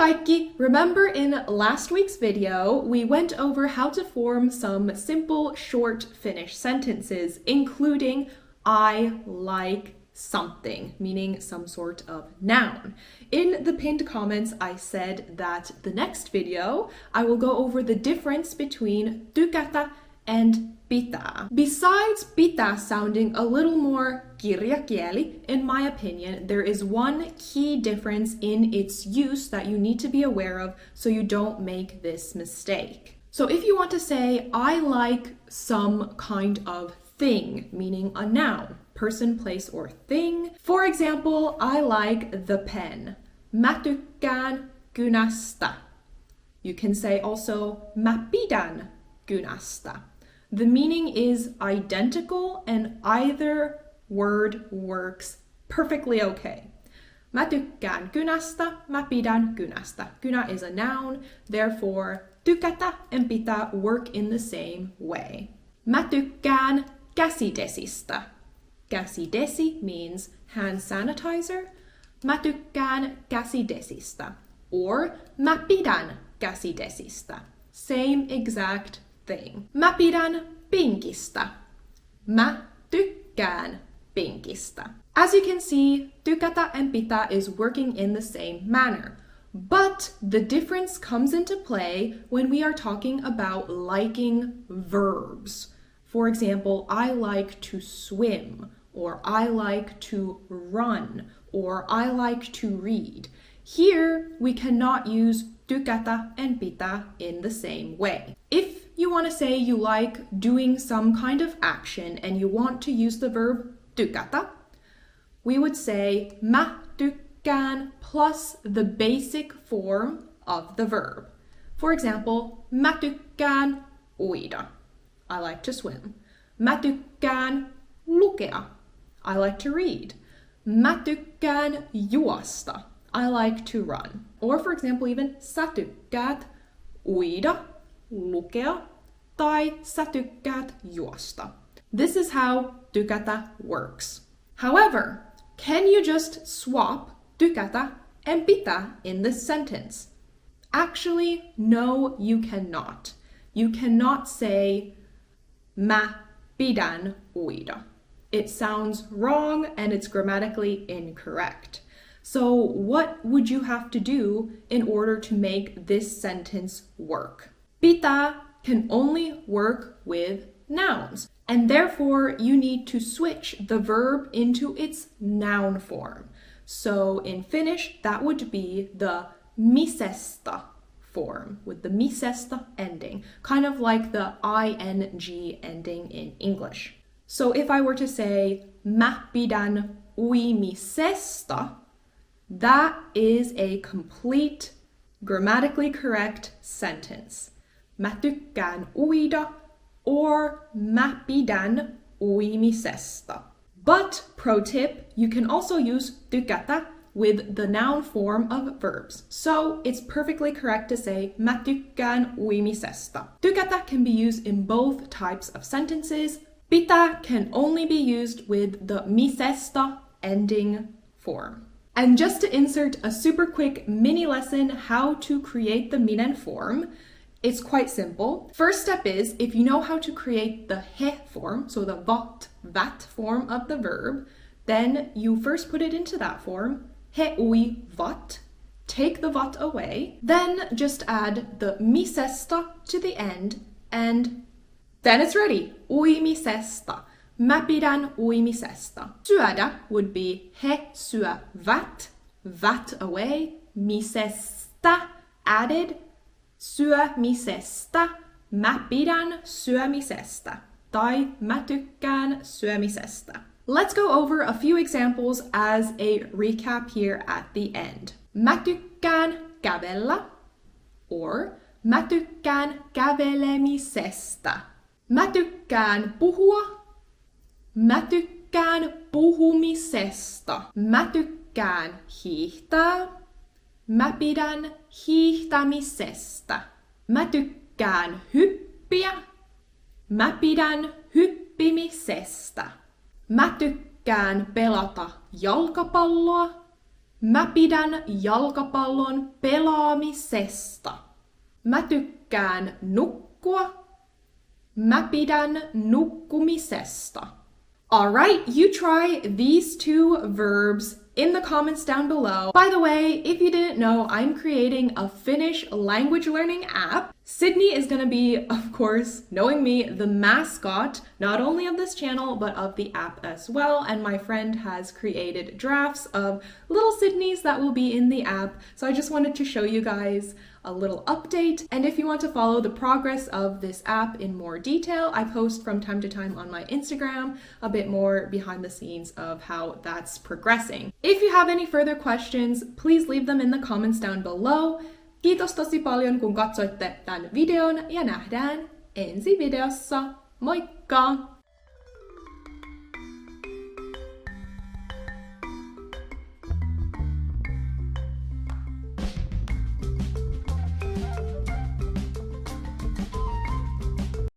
kaikki! Remember in last week's video, we went over how to form some simple short Finnish sentences, including I like something, meaning some sort of noun. In the pinned comments, I said that the next video, I will go over the difference between tykätä and pitää. Besides pitää sounding a little more kirjakieli, in my opinion, there is one key difference in its use that you need to be aware of so you don't make this mistake. So if you want to say, I like some kind of thing, meaning a noun, person, place, or thing. For example, I like the pen. Mä tykkään kynästä. You can say also, mä pidän kynästä. The meaning is identical and either word works perfectly okay. Mä tykkään kynästä, mä pidän kynästä. Kynä is a noun, therefore tykätä and pitää work in the same way. Mä tykkään käsidesistä. Käsidesi means hand sanitizer. Mä tykkään käsidesistä. Or mä pidän käsidesistä. Same exact thing. Mä pidän pinkistä. Mä tykkään pinkistä. As you can see, tykätä and pitää is working in the same manner. But the difference comes into play when we are talking about liking verbs. For example, I like to swim, or I like to run, or I like to read. Here, we cannot use tykätä and pitää in the same way. If you want to say you like doing some kind of action and you want to use the verb tykätä, we would say mä tykkään plus the basic form of the verb. For example, mä tykkään uida. I like to swim. Mä tykkään lukea. I like to read. Mä tykkään juosta. I like to run. Or for example, even sä tykkäät uida, lukea, tai sä tykkäät juosta. This is how tykätä works. However, can you just swap tykätä and pitää in this sentence? Actually, no, you cannot. You cannot say mä pidän uida. It sounds wrong and it's grammatically incorrect. So what would you have to do in order to make this sentence work? Pitää can only work with nouns, and therefore you need to switch the verb into its noun form. So in Finnish, that would be the misestä form with the misesta ending, kind of like the ing ending in English. So if I were to say mä pidän uimisesta, that is a complete, grammatically correct sentence. Mä tykkään uida or mä pidän uimisesta. But, pro tip, you can also use tykätä with the noun form of verbs. So it's perfectly correct to say mä tykkään uimisesta. Tykätä can be used in both types of sentences. Pitää can only be used with the misesta ending form. And just to insert a super quick mini lesson how to create the minen form, it's quite simple. First step is, if you know how to create the he form, so the vat form of the verb, then you first put it into that form, he ui vat, take the vat away, then just add the misesta to the end, and then it's ready, uimisesta. Mä pidän uimisesta. Syödä would be he syö vat away, misestä added, syömisestä, mä pidän syömisestä, tai mä tykkään syömisestä. Let's go over a few examples as a recap here at the end. Mä tykkään kävellä, or mä tykkään kävelemisesta. Mä tykkään puhua, mä tykkään puhumisesta. Mä tykkään hiihtää, mä pidän hiihtämisestä. Mä tykkään hyppiä, mä pidän hyppimisestä. Mä tykkään pelata jalkapalloa, Mä pidän jalkapallon pelaamisesta. Mä tykkään nukkua. Mä pidän nukkumisesta. Alright, you try these two verbs in the comments down below. By the way, if you didn't know, I'm creating a Finnish language learning app. Sydney is going to be, of course, knowing me, the mascot, not only of this channel, but of the app as well. And my friend has created drafts of little Sydneys that will be in the app. So I just wanted to show you guys a little update. And if you want to follow the progress of this app in more detail, I post from time to time on my Instagram a bit more behind the scenes of how that's progressing. If you have any further questions, please leave them in the comments down below. Kiitos tosi paljon kun katsoitte tämän videon ja nähdään ensi videossa. Moikka!